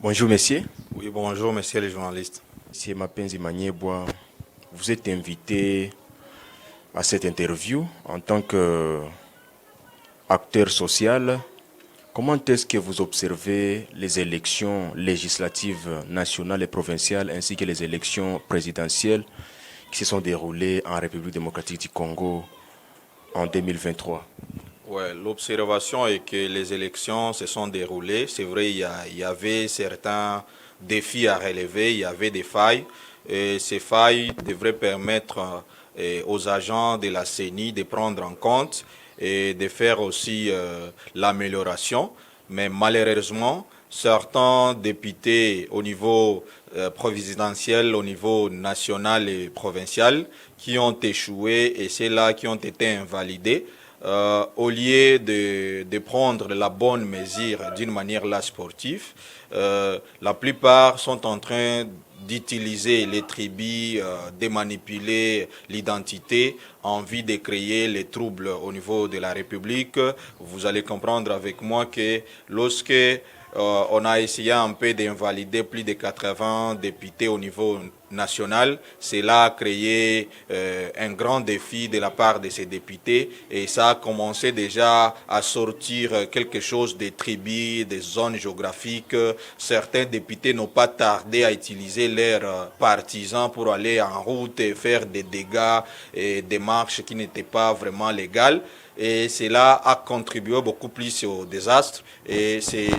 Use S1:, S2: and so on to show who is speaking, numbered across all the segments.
S1: Bonjour messieurs,
S2: Oui, bonjour, messieurs les journalistes.
S1: c'est Mapenzi Manieboa. Vous êtes invité à cette interview en tant qu'acteur social. Comment est-ce que vous observez les élections législatives nationales et provinciales ainsi que les élections présidentielles qui se sont déroulées en République démocratique du Congo en 2023?
S2: Ouais, l'observation est que les élections se sont déroulées. C'est vrai, il y avait certains défis à relever, il y avait des failles. Et ces failles devraient permettre aux agents de la CENI de prendre en compte et de faire aussi l'amélioration. Mais malheureusement, certains députés au niveau présidentiel, au niveau national et provincial, qui ont échoué et ceux-là qui ont été invalidés, au lieu de prendre la bonne mesure d'une manière là sportive, la plupart sont en train d'utiliser les tribus, de manipuler l'identité en vue de créer les troubles au niveau de la République. Vous allez comprendre avec moi que lorsque on a essayé un peu d'invalider plus de 80 députés au niveau national. Cela a créé un grand défi de la part de ces députés et ça a commencé déjà à sortir quelque chose des tribus, des zones géographiques. Certains députés n'ont pas tardé à utiliser leurs partisans pour aller en route et faire des dégâts et des marches qui n'étaient pas vraiment légales. Et cela a contribué beaucoup plus au désastre. Et c'est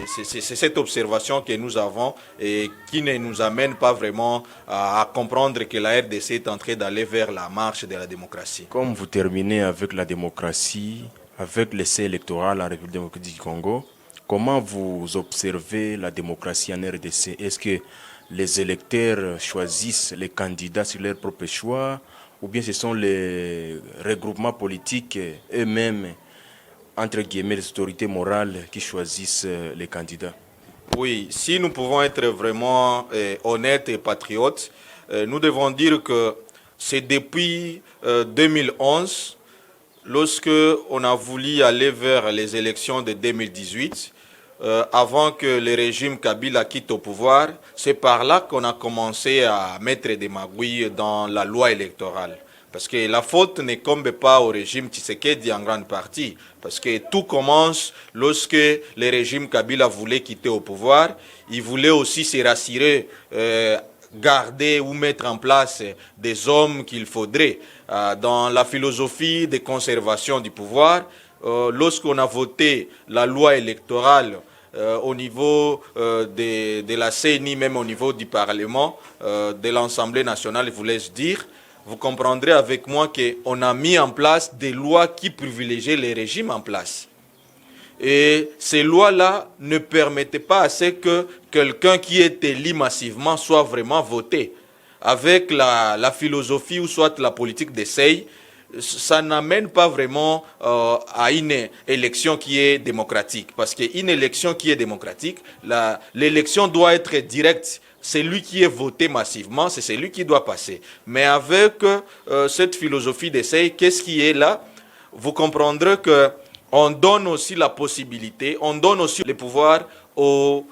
S2: cette observation que nous avons et qui ne nous amène pas vraiment à comprendre que la RDC est en train d'aller vers la marche de la démocratie.
S1: Comme vous terminez avec la démocratie, avec l'essai électoral en République démocratique du Congo, comment vous observez la démocratie en RDC? Est-ce que les électeurs choisissent les candidats sur leur propre choix ou bien ce sont les regroupements politiques eux-mêmes, entre guillemets, les autorités morales qui choisissent les candidats?
S2: Oui, si nous pouvons être vraiment honnêtes et patriotes, nous devons dire que c'est depuis 2011, lorsque on a voulu aller vers les élections de 2018, avant que le régime Kabila quitte au pouvoir, c'est par là qu'on a commencé à mettre des magouilles dans la loi électorale. Parce que la faute n'incombe pas au régime Tshisekedi en grande partie. Parce que tout commence lorsque le régime Kabila voulait quitter au pouvoir. Il voulait aussi se rassurer, garder ou mettre en place des hommes qu'il faudrait. Dans la philosophie de conservation du pouvoir, lorsqu'on a voté la loi électorale, au niveau de la CENI, même au niveau du Parlement, de l'Assemblée nationale, voulais-je dire, vous comprendrez avec moi qu'on a mis en place des lois qui privilégiaient les régimes en place. Et ces lois-là ne permettaient pas à ce que quelqu'un qui est élu massivement soit vraiment voté. Avec la philosophie ou soit la politique d'essai, ça n'amène pas vraiment à une élection qui est démocratique. Parce qu'une élection qui est démocratique, l'élection doit être directe. C'est lui qui est voté massivement, c'est celui qui doit passer. Mais avec cette philosophie d'essai, qu'est-ce qui est là? Vous comprendrez qu'on donne aussi la possibilité, on donne aussi le pouvoir aux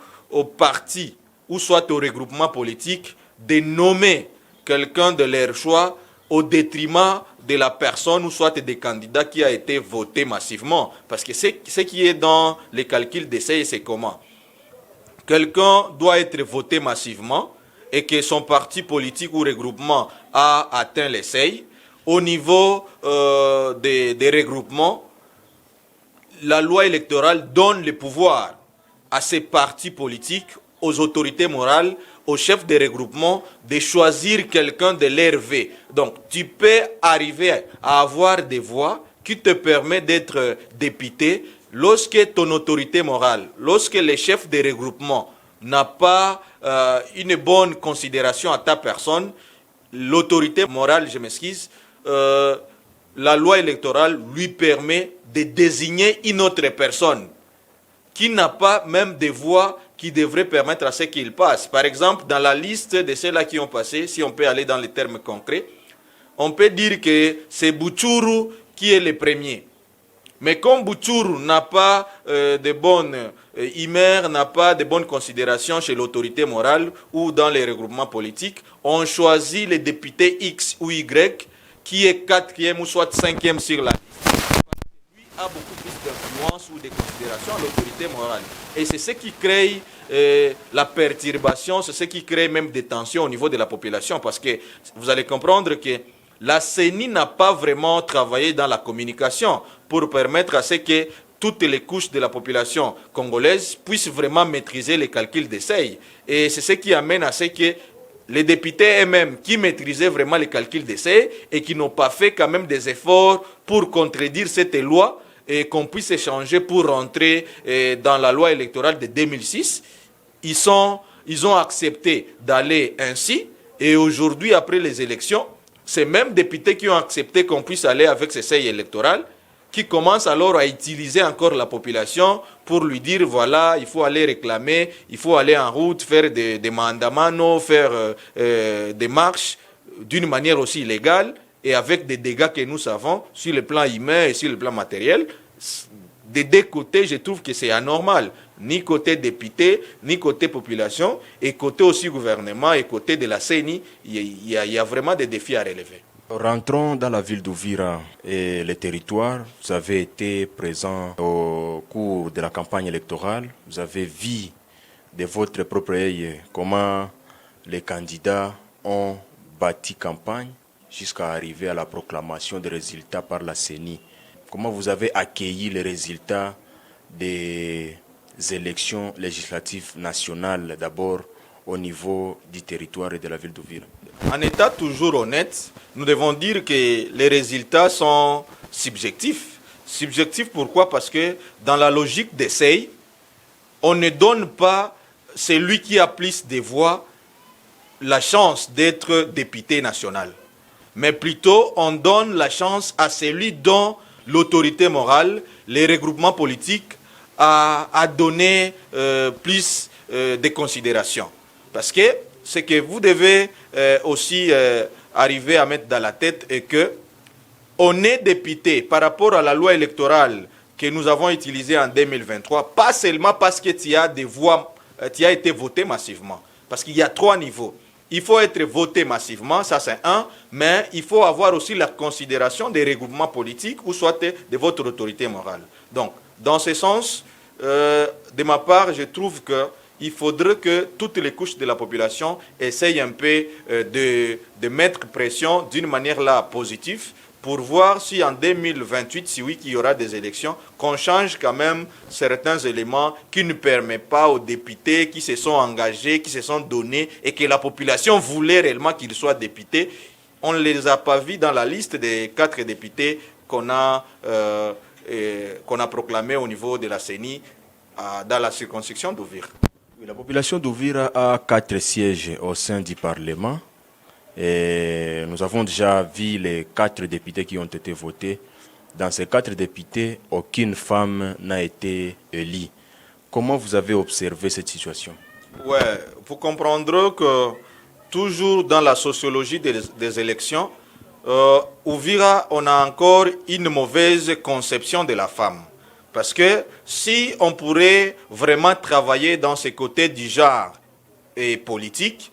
S2: partis ou soit au regroupement politique de nommer quelqu'un de leur choix au détriment de la personne ou soit des candidats qui a été voté massivement. Parce que ce qui est dans les calculs d'essai, c'est comment? Quelqu'un doit être voté massivement et que son parti politique ou regroupement a atteint les seuils. Au niveau des regroupements, la loi électorale donne le pouvoir à ces partis politiques, aux autorités morales, aux chefs de regroupement de choisir quelqu'un de l'RV. Donc, tu peux arriver à avoir des voix qui te permettent d'être député lorsque ton autorité morale, lorsque le chef de regroupement n'a pas une bonne considération à ta personne, l'autorité morale, je m'excuse, la loi électorale lui permet de désigner une autre personne qui n'a pas même des voix qui devraient permettre à ce qu'il passe. Par exemple, dans la liste de ceux-là qui ont passé, si on peut aller dans les termes concrets, on peut dire que c'est Bouchourou qui est le premier. Mais comme Bouchourou n'a pas de bonnes humeurs, n'a pas de bonnes considérations chez l'autorité morale ou dans les regroupements politiques, on choisit le député X ou Y qui est quatrième ou soit cinquième sur la liste. Lui a beaucoup plus d'influence ou de considération à l'autorité morale. Et c'est ce qui crée la perturbation, c'est ce qui crée même des tensions au niveau de la population. Parce que vous allez comprendre que la CENI n'a pas vraiment travaillé dans la communication pour permettre à ce que toutes les couches de la population congolaise puissent vraiment maîtriser les calculs des seuils. Et c'est ce qui amène à ce que les députés eux-mêmes qui maîtrisaient vraiment les calculs des seuils et qui n'ont pas fait quand même des efforts pour contredire cette loi et qu'on puisse échanger pour rentrer dans la loi électorale de 2006, ils ont accepté d'aller ainsi. Et aujourd'hui, après les élections, ces mêmes députés qui ont accepté qu'on puisse aller avec ces seuils électoraux, qui commencent alors à utiliser encore la population pour lui dire, voilà, il faut aller réclamer, il faut aller en route, faire des mandamano, faire des marches d'une manière aussi illégale et avec des dégâts que nous savons sur le plan humain et sur le plan matériel. Des deux côtés, je trouve que c'est anormal, ni côté député, ni côté population, et côté aussi gouvernement, et côté de la CENI, il y a vraiment des défis à relever.
S1: Rentrons dans la ville d'Uvira et les territoires. Vous avez été présent au cours de la campagne électorale. Vous avez vu de votre propre œil comment les candidats ont bâti campagne jusqu'à arriver à la proclamation des résultats par la CENI. Comment vous avez accueilli les résultats des élections législatives nationales, d'abord au niveau du territoire et de la ville d'Uvira?
S2: En état toujours honnête, nous devons dire que les résultats sont subjectifs. Subjectifs pourquoi? Parce que dans la logique d'essai, on ne donne pas celui qui a plus de voix la chance d'être député national. Mais plutôt, on donne la chance à celui dont l'autorité morale, les regroupements politiques, a donné plus de considération. Parce que ce que vous devez aussi arriver à mettre dans la tête est que on est député par rapport à la loi électorale que nous avons utilisée en 2023, pas seulement parce que tu as des voix, tu as été voté massivement. Parce qu'il y a 3 niveaux. Il faut être voté massivement, ça c'est un, mais il faut avoir aussi la considération des regroupements politiques ou soit de votre autorité morale. Donc, dans ce sens, de ma part, je trouve qu'il faudrait que toutes les couches de la population essayent un peu de mettre pression d'une manière là positive pour voir si en 2028, si oui qu'il y aura des élections, qu'on change quand même certains éléments qui ne permettent pas aux députés qui se sont engagés, qui se sont donnés et que la population voulait réellement qu'ils soient députés. On ne les a pas vus dans la liste des 4 députés qu'on a proclamés au niveau de la CENI dans la circonscription d'Uvira.
S1: La population d'Uvira a 4 sièges au sein du Parlement. Et nous avons déjà vu les 4 députés qui ont été votés. Dans ces 4 députés, aucune femme n'a été élue. Comment vous avez observé cette situation?
S2: Ouais, vous comprendrez que toujours dans la sociologie des élections, Uvira, on a encore une mauvaise conception de la femme. Parce que si on pourrait vraiment travailler dans ce côté du genre et politique,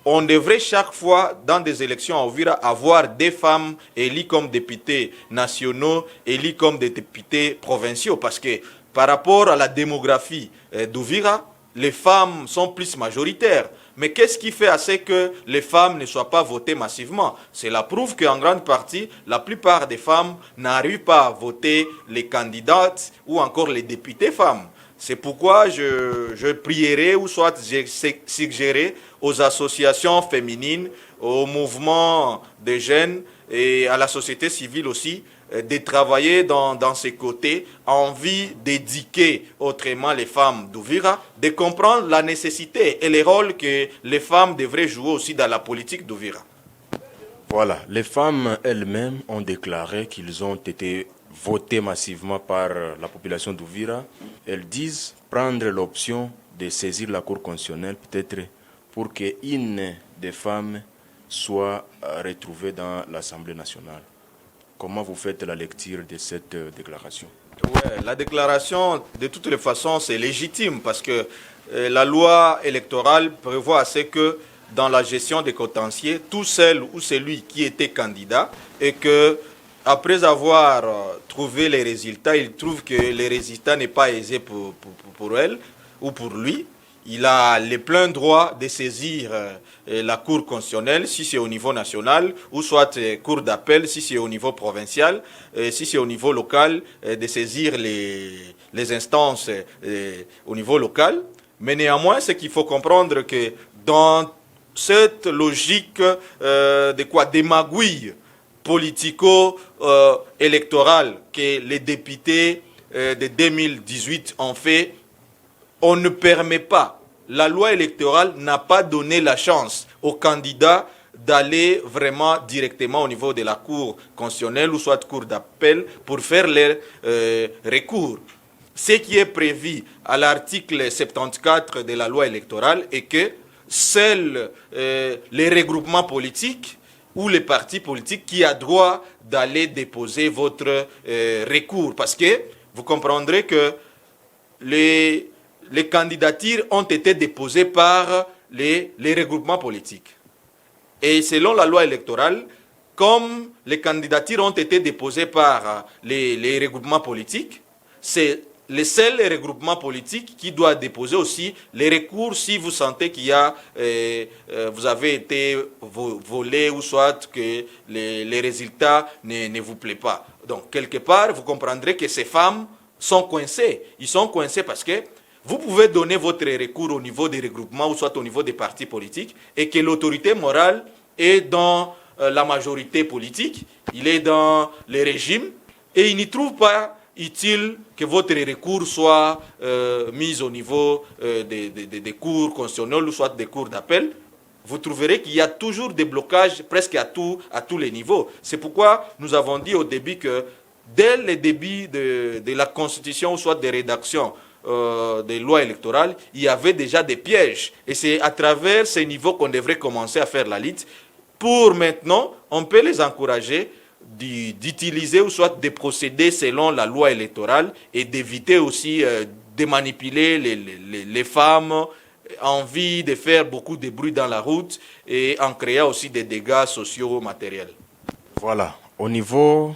S2: on devrait chaque fois, dans des élections à Uvira, avoir des femmes élues comme députés nationaux, élues comme des députés provinciaux. Parce que par rapport à la démographie d'Uvira, les femmes sont plus majoritaires. Mais qu'est-ce qui fait à ce que les femmes ne soient pas votées massivement? Cela prouve qu'en grande partie, la plupart des femmes n'arrivent pas à voter les candidates ou encore les députés femmes. C'est pourquoi je prierai ou soit je suggérerai aux associations féminines, aux mouvements de jeunes et à la société civile aussi de travailler dans ces côtés, envie d'éduquer autrement les femmes d'Uvira, de comprendre la nécessité et les rôles que les femmes devraient jouer aussi dans la politique d'Uvira.
S1: Voilà, les femmes elles-mêmes ont déclaré qu'ils ont été votés massivement par la population d'Uvira. Elles disent prendre l'option de saisir la Cour constitutionnelle peut-être pour qu'une des femmes soit retrouvé dans l'Assemblée nationale. Comment vous faites la lecture de cette déclaration?
S2: Ouais, la déclaration, de toutes les façons, c'est légitime parce que la loi électorale prévoit assez que dans la gestion des contentieux, tout celle ou celui qui était candidat et que après avoir trouvé les résultats, il trouve que les résultats n'est pas aisé pour elle ou pour lui, il a le plein droit de saisir la Cour constitutionnelle si c'est au niveau national ou soit Cour d'appel si c'est au niveau provincial, si c'est au niveau local, de saisir les instances au niveau local. Mais néanmoins, c'est qu'il faut comprendre que dans cette logique des magouilles politico-électorales que les députés de 2018 ont fait, on ne permet pas, la loi électorale n'a pas donné la chance aux candidats d'aller vraiment directement au niveau de la Cour constitutionnelle ou soit Cour d'appel pour faire les recours. Ce qui est prévu à l'article 74 de la loi électorale est que seuls les regroupements politiques ou les partis politiques qui ont droit d'aller déposer votre recours. Parce que vous comprendrez que les candidatures ont été déposées par les regroupements politiques. Et selon la loi électorale, comme les candidatures ont été déposées par les regroupements politiques, c'est les seuls regroupements politiques qui doivent déposer aussi les recours si vous sentez qu'il y a, vous avez été volé ou soit que les résultats ne vous plaisent pas. Donc, quelque part, vous comprendrez que ces femmes sont coincées. Ils sont coincés parce que vous pouvez donner votre recours au niveau des regroupements ou soit au niveau des partis politiques et que l'autorité morale est dans la majorité politique, il est dans le régime et il n'y trouve pas utile que votre recours soit mis au niveau des cours constitutionnels ou soit des cours d'appel. Vous trouverez qu'il y a toujours des blocages presque à tous les niveaux. C'est pourquoi nous avons dit au début que dès le début de la Constitution ou soit des rédactions des lois électorales, il y avait déjà des pièges. Et c'est à travers ces niveaux qu'on devrait commencer à faire la lutte. Pour maintenant, on peut les encourager d'utiliser ou soit de procéder selon la loi électorale et d'éviter aussi de manipuler les femmes en vue de faire beaucoup de bruit dans la route et en créant aussi des dégâts sociaux matériels.
S1: Voilà. Au niveau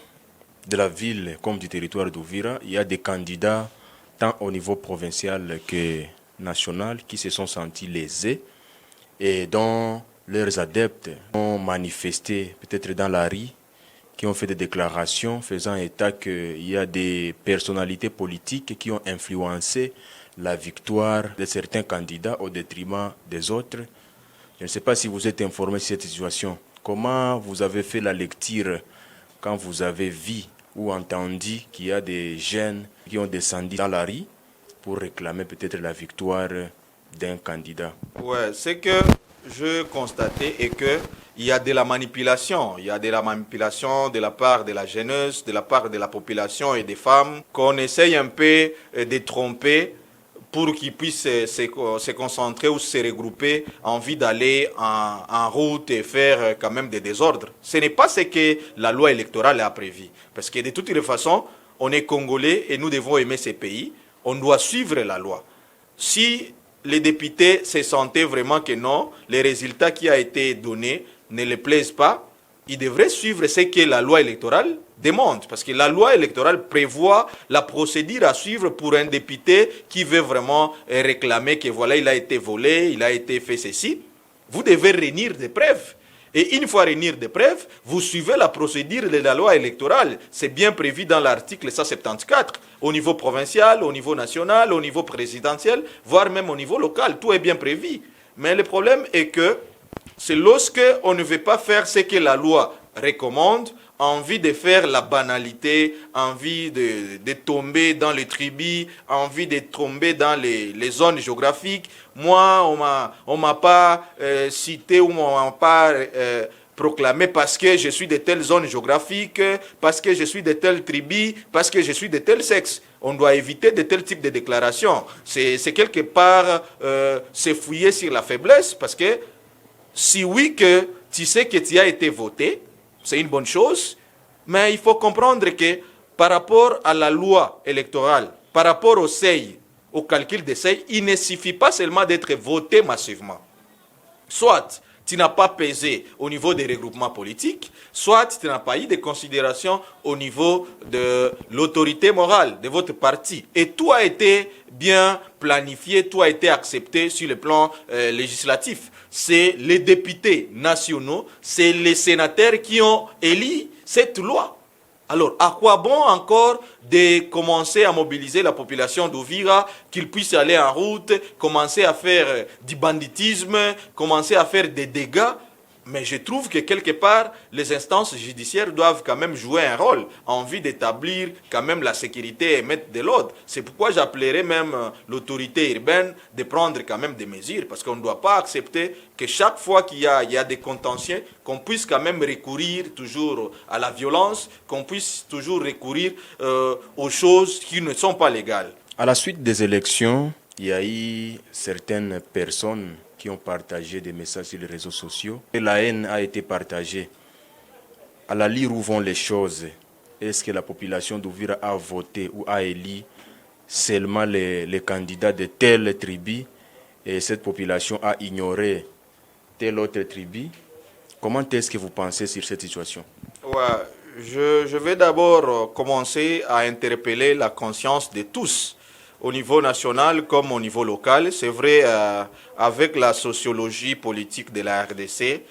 S1: de la ville comme du territoire d'Ouvira, il y a des candidats tant au niveau provincial que national qui se sont sentis lésés et dont leurs adeptes ont manifesté peut-être dans la rue, qui ont fait des déclarations faisant état qu'il y a des personnalités politiques qui ont influencé la victoire de certains candidats au détriment des autres. Je ne sais pas si vous êtes informé de cette situation. Comment vous avez fait la lecture quand vous avez vu ou entendu qu'il y a des jeunes qui ont descendu dans la rue pour réclamer peut-être la victoire d'un candidat?
S2: Ouais, c'est que je constatais et que il y a de la manipulation. Il y a de la manipulation de la part de la jeunesse, de la part de la population et des femmes qu'on essaye un peu de tromper pour qu'ils puissent se concentrer ou se regrouper en vue d'aller en route et faire quand même des désordres. Ce n'est pas ce que la loi électorale a prévu. Parce que de toutes les façons, on est Congolais et nous devons aimer ces pays. On doit suivre la loi. Si les députés se sentaient vraiment que non, les résultats qui ont été donnés ne les plaisent pas, ils devraient suivre ce que la loi électorale demande. Parce que la loi électorale prévoit la procédure à suivre pour un député qui veut vraiment réclamer que voilà, il a été volé, il a été fait ceci. Vous devez réunir des preuves. Et une fois réunir des preuves, vous suivez la procédure de la loi électorale. C'est bien prévu dans l'article 174, au niveau provincial, au niveau national, au niveau présidentiel, voire même au niveau local. Tout est bien prévu. Mais le problème est que c'est lorsque on ne veut pas faire ce que la loi recommande, envie de faire la banalité, envie de tomber dans les tribus, envie de tomber dans les zones géographiques. Moi, on m'a pas cité ou on m'a pas proclamé parce que je suis de telle zone géographique, parce que je suis de telle tribu, parce que je suis de tel sexe. On doit éviter de tels types de déclarations. C'est quelque part se fouiller sur la faiblesse parce que si oui que tu sais que tu as été voté, c'est une bonne chose, mais il faut comprendre que par rapport à la loi électorale, par rapport au seuil, au calcul des seuils, il ne suffit pas seulement d'être voté massivement. Soit tu n'as pas pesé au niveau des regroupements politiques, soit tu n'as pas eu de considération au niveau de l'autorité morale de votre parti. Et tout a été bien planifié, tout a été accepté sur le plan législatif. C'est les députés nationaux, c'est les sénateurs qui ont élu cette loi. Alors, à quoi bon encore de commencer à mobiliser la population d'Ouvira, qu'ils puissent aller en route, commencer à faire du banditisme, commencer à faire des dégâts? Mais je trouve que quelque part, les instances judiciaires doivent quand même jouer un rôle en vue d'établir quand même la sécurité et mettre de l'ordre. C'est pourquoi j'appellerais même l'autorité urbaine de prendre quand même des mesures, parce qu'on ne doit pas accepter que chaque fois qu'il y a des contentieux, qu'on puisse quand même recourir toujours à la violence, qu'on puisse toujours recourir aux choses qui ne sont pas légales.
S1: À la suite des élections, il y a eu certaines personnes qui ont partagé des messages sur les réseaux sociaux. Et la haine a été partagée. À la lire où vont les choses, est-ce que la population d'Ouvira a voté ou a élu seulement les candidats de telle tribu et cette population a ignoré telle autre tribu? Comment est-ce que vous pensez sur cette situation?
S2: Ouais, je vais d'abord commencer à interpeller la conscience de tous, au niveau national comme au niveau local. C'est vrai, avec la sociologie politique de la RDC,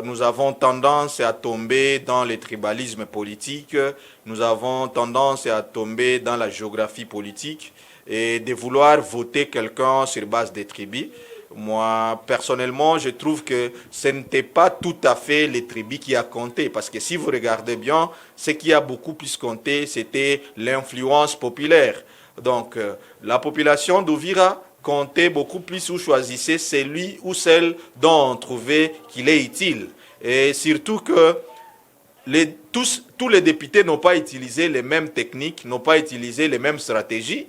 S2: nous avons tendance à tomber dans le tribalisme politique, nous avons tendance à tomber dans la géographie politique et de vouloir voter quelqu'un sur base des tribus. Moi, personnellement, je trouve que ce n'était pas tout à fait les tribus qui a compté. Parce que si vous regardez bien, ce qui a beaucoup plus compté, c'était l'influence populaire. Donc, la population d'Ouvira comptait beaucoup plus ou choisissait celui ou celle dont on trouvait qu'il est utile. Et surtout que tous les députés n'ont pas utilisé les mêmes techniques, n'ont pas utilisé les mêmes stratégies.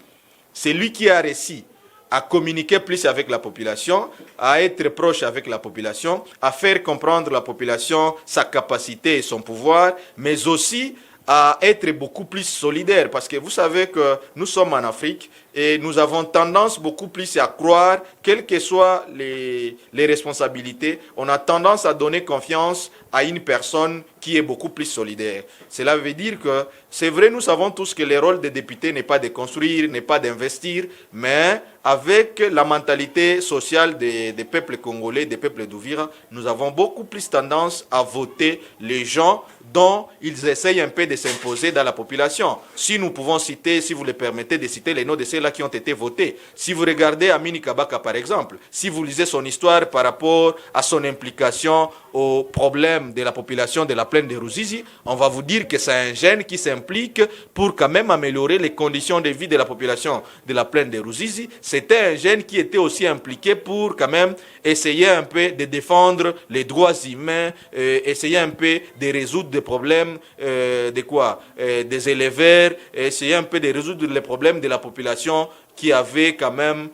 S2: C'est lui qui a réussi à communiquer plus avec la population, à être proche avec la population, à faire comprendre à la population sa capacité et son pouvoir, mais aussi à être beaucoup plus solidaire. Parce que vous savez que nous sommes en Afrique et nous avons tendance beaucoup plus à croire, quelles que soient les responsabilités, on a tendance à donner confiance à une personne qui est beaucoup plus solidaire. Cela veut dire que, c'est vrai, nous savons tous que le rôle des députés n'est pas de construire, n'est pas d'investir, mais avec la mentalité sociale des peuples congolais, des peuples d'Ouvira, nous avons beaucoup plus tendance à voter les gens dont ils essayent un peu de s'imposer dans la population. Si nous pouvons citer, si vous le permettez, de citer les noms de ceux-là qui ont été votés. Si vous regardez Amini Kabaka, par exemple, si vous lisez son histoire par rapport à son implication aux problèmes de la population de la plaine de Ruzizi, on va vous dire que c'est un jeune qui s'implique pour quand même améliorer les conditions de vie de la population de la plaine de Ruzizi. C'était un jeune qui était aussi impliqué pour quand même essayer un peu de défendre les droits humains, essayer un peu de résoudre des problèmes des éleveurs, essayer un peu de résoudre les problèmes de la population qui avait quand même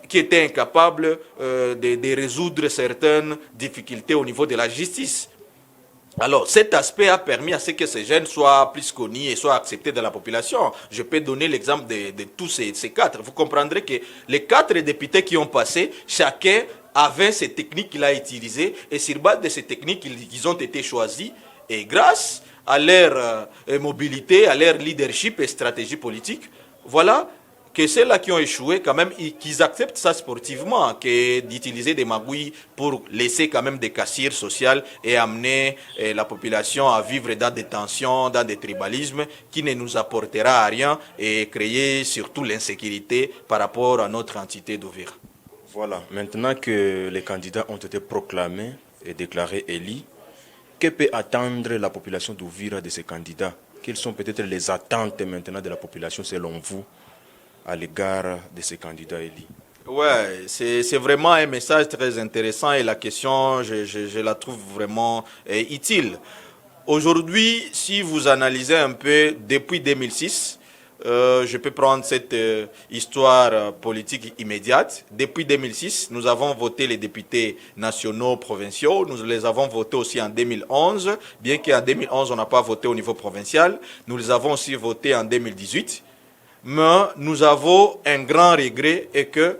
S2: qui était incapable de résoudre certaines difficultés au niveau de la justice. Alors, cet aspect a permis à ce que ces jeunes soient plus connus et soient acceptés dans la population. Je peux donner l'exemple de tous ces quatre. Vous comprendrez que les quatre députés qui ont passé, chacun avait ces techniques qu'il a utilisées et sur base de ces techniques, ils ont été choisis. Et grâce à leur mobilité, à leur leadership et stratégie politique, voilà que ceux-là qui ont échoué, quand même, qu'ils acceptent ça sportivement, que d'utiliser des magouilles pour laisser quand même des cassures sociales et amener la population à vivre dans des tensions, dans des tribalismes qui ne nous apportera à rien et créer surtout l'insécurité par rapport à notre entité d'Ouvira.
S1: Voilà, maintenant que les candidats ont été proclamés et déclarés élus, que peut attendre la population d'Ouvira de ces candidats? Quelles sont peut-être les attentes maintenant de la population selon vous à l'égard de ces candidats élus?
S2: Ouais, c'est vraiment un message très intéressant et la question, je la trouve vraiment utile. Aujourd'hui, si vous analysez un peu, depuis 2006, je peux prendre cette histoire politique immédiate. Depuis 2006, nous avons voté les députés nationaux, provinciaux. Nous les avons votés aussi en 2011. Bien qu'en 2011, on n'a pas voté au niveau provincial. Nous les avons aussi votés en 2018. Mais nous avons un grand regret et que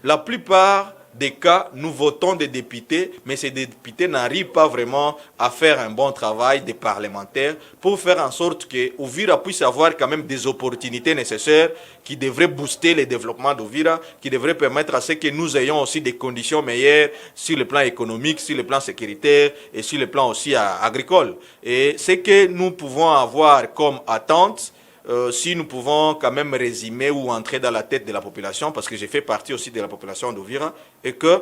S2: la plupart des cas, nous votons des députés, mais ces députés n'arrivent pas vraiment à faire un bon travail des parlementaires pour faire en sorte que Uvira puisse avoir quand même des opportunités nécessaires qui devraient booster le développement d'Uvira, qui devraient permettre à ce que nous ayons aussi des conditions meilleures sur le plan économique, sur le plan sécuritaire et sur le plan aussi agricole. Et ce que nous pouvons avoir comme attente, si nous pouvons quand même résumer ou entrer dans la tête de la population, parce que j'ai fait partie aussi de la population d'Uvira, et que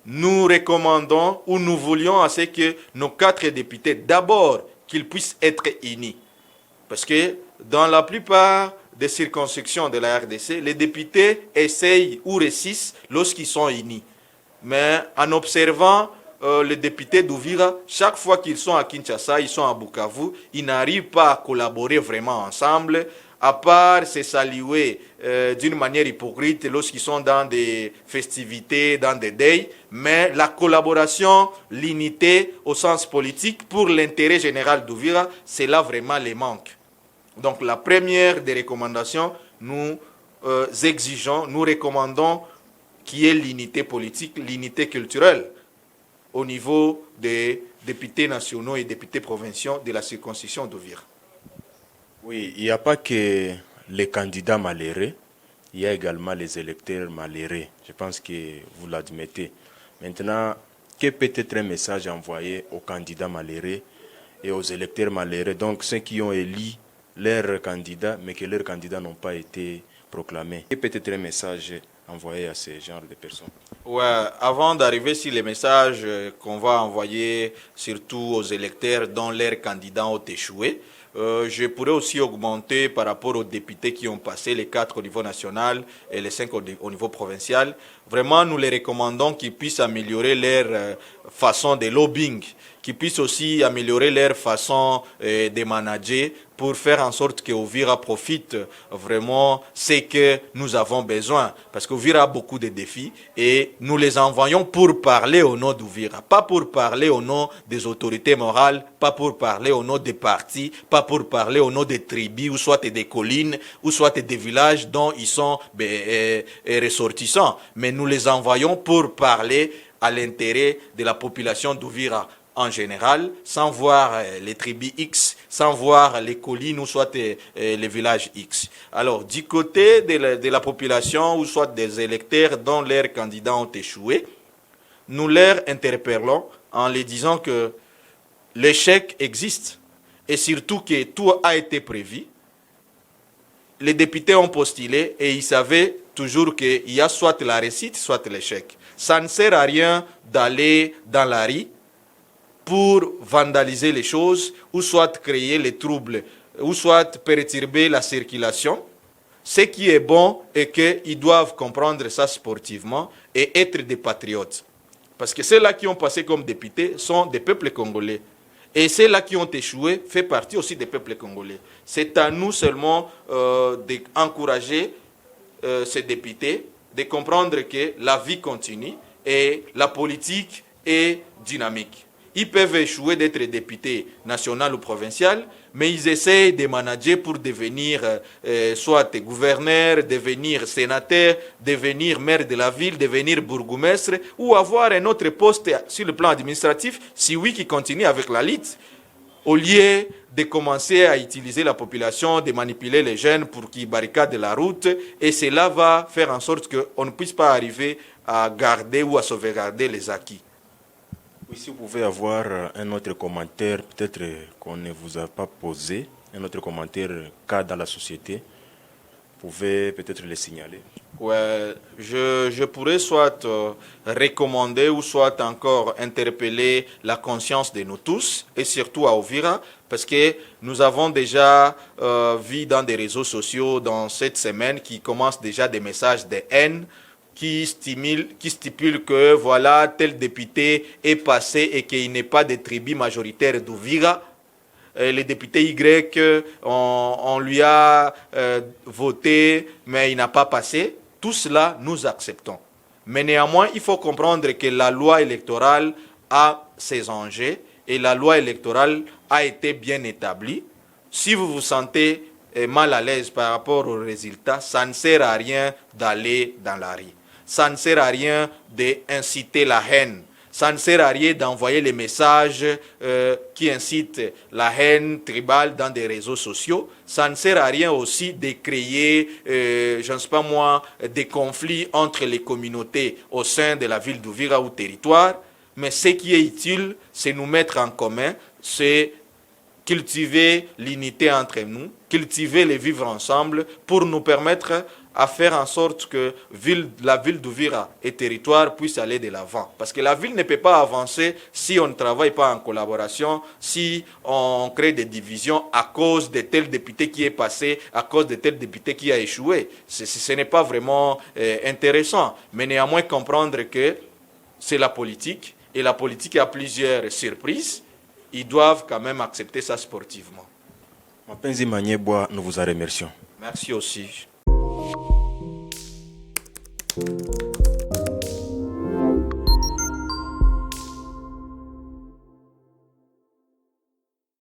S2: nous recommandons ou nous voulions à ce que nos 4 députés, d'abord, qu'ils puissent être unis. Parce que dans la plupart des circonscriptions de la RDC, les députés essayent ou réussissent lorsqu'ils sont unis. Mais en observant les députés d'Uvira, chaque fois qu'ils sont à Kinshasa, ils sont à Bukavu, ils n'arrivent pas à collaborer vraiment ensemble, à part se saluer d'une manière hypocrite lorsqu'ils sont dans des festivités, dans des deuils, mais la collaboration, l'unité au sens politique pour l'intérêt général d'Uvira, c'est là vraiment les manques. Donc la première des recommandations, nous exigeons, nous recommandons qu'il y ait l'unité politique, l'unité culturelle au niveau des députés nationaux et députés provinciaux de la circonscription d'Uvira.
S1: Oui, il n'y a pas que les candidats malheureux, il y a également les électeurs malheureux. Je pense que vous l'admettez. Maintenant, quel peut être un message envoyé aux candidats malheureux et aux électeurs malheureux, donc ceux qui ont élu leurs candidats, mais que leurs candidats n'ont pas été proclamés? Quel peut être un message envoyé à ce genre de personnes?
S2: Ouais, avant d'arriver sur les messages qu'on va envoyer surtout aux électeurs dont leurs candidats ont échoué, je pourrais aussi augmenter par rapport aux députés qui ont passé les 4 au niveau national et les 5 au niveau provincial. Vraiment, nous les recommandons qu'ils puissent améliorer leur façon de lobbying, qu'ils puissent aussi améliorer leur façon de manager pour faire en sorte que Uvira profite vraiment ce que nous avons besoin. Parce qu'Uvira a beaucoup de défis et nous les envoyons pour parler au nom d'Uvira, pas pour parler au nom des autorités morales, pas pour parler au nom des partis, pas pour parler au nom des tribus, ou soit des collines, ou soit des villages dont ils sont ressortissants. Mais nous les envoyons pour parler à l'intérêt de la population d'Uvira en général, sans voir les tribus X, sans voir les collines ou soit les villages X. Alors, du côté de la population ou soit des électeurs dont leurs candidats ont échoué, nous leur interpellons en les disant que l'échec existe et surtout que tout a été prévu. Les députés ont postulé et ils savaient toujours qu'il y a soit la réussite, soit l'échec. Ça ne sert à rien d'aller dans la rue pour vandaliser les choses, ou soit créer les troubles, ou soit perturber la circulation. Ce qui est bon est qu'ils doivent comprendre ça sportivement et être des patriotes. Parce que ceux-là qui ont passé comme députés sont des peuples congolais. Et ceux-là qui ont échoué font partie aussi des peuples congolais. C'est à nous seulement d'encourager ces députés, de comprendre que la vie continue et la politique est dynamique. Ils peuvent échouer d'être députés national ou provincial, mais ils essayent de manager pour devenir soit gouverneur, devenir sénateur, devenir maire de la ville, devenir bourgmestre, ou avoir un autre poste sur le plan administratif, si oui, qui continue avec la lutte, au lieu de commencer à utiliser la population, de manipuler les jeunes pour qu'ils barricadent la route, et cela va faire en sorte qu'on ne puisse pas arriver à garder ou à sauvegarder les acquis.
S1: Si vous pouvez avoir un autre commentaire, peut-être qu'on ne vous a pas posé, un autre commentaire cas dans la société, vous pouvez peut-être le signaler.
S2: Ouais, je pourrais soit recommander ou soit encore interpeller la conscience de nous tous, et surtout à Uvira, parce que nous avons déjà vu dans des réseaux sociaux dans cette semaine qui commencent déjà des messages de haine, qui stipule que voilà, tel député est passé et qu'il n'est pas de tribu majoritaire d'Uvira. le député Y, on lui a voté, mais il n'a pas passé. Tout cela, nous acceptons. Mais néanmoins, il faut comprendre que la loi électorale a ses enjeux et la loi électorale a été bien établie. Si vous vous sentez mal à l'aise par rapport aux résultats, ça ne sert à rien d'aller dans la rue. Ça ne sert à rien d'inciter la haine. Ça ne sert à rien d'envoyer les messages qui incitent la haine tribale dans des réseaux sociaux. Ça ne sert à rien aussi de créer, je ne sais pas moi, des conflits entre les communautés au sein de la ville d'Uvira ou territoire. Mais ce qui est utile, c'est nous mettre en commun, c'est cultiver l'unité entre nous, cultiver les vivre ensemble pour nous permettre à faire en sorte que la ville d'Uvira et territoire puissent aller de l'avant. Parce que la ville ne peut pas avancer si on ne travaille pas en collaboration, si on crée des divisions à cause de tel député qui est passé, à cause de tel député qui a échoué. Ce n'est pas vraiment intéressant. Mais néanmoins comprendre que c'est la politique, et la politique a plusieurs surprises. Ils doivent quand même accepter ça sportivement.
S1: Mapenzi Manyeboa, nous vous en remercions.
S2: Merci aussi.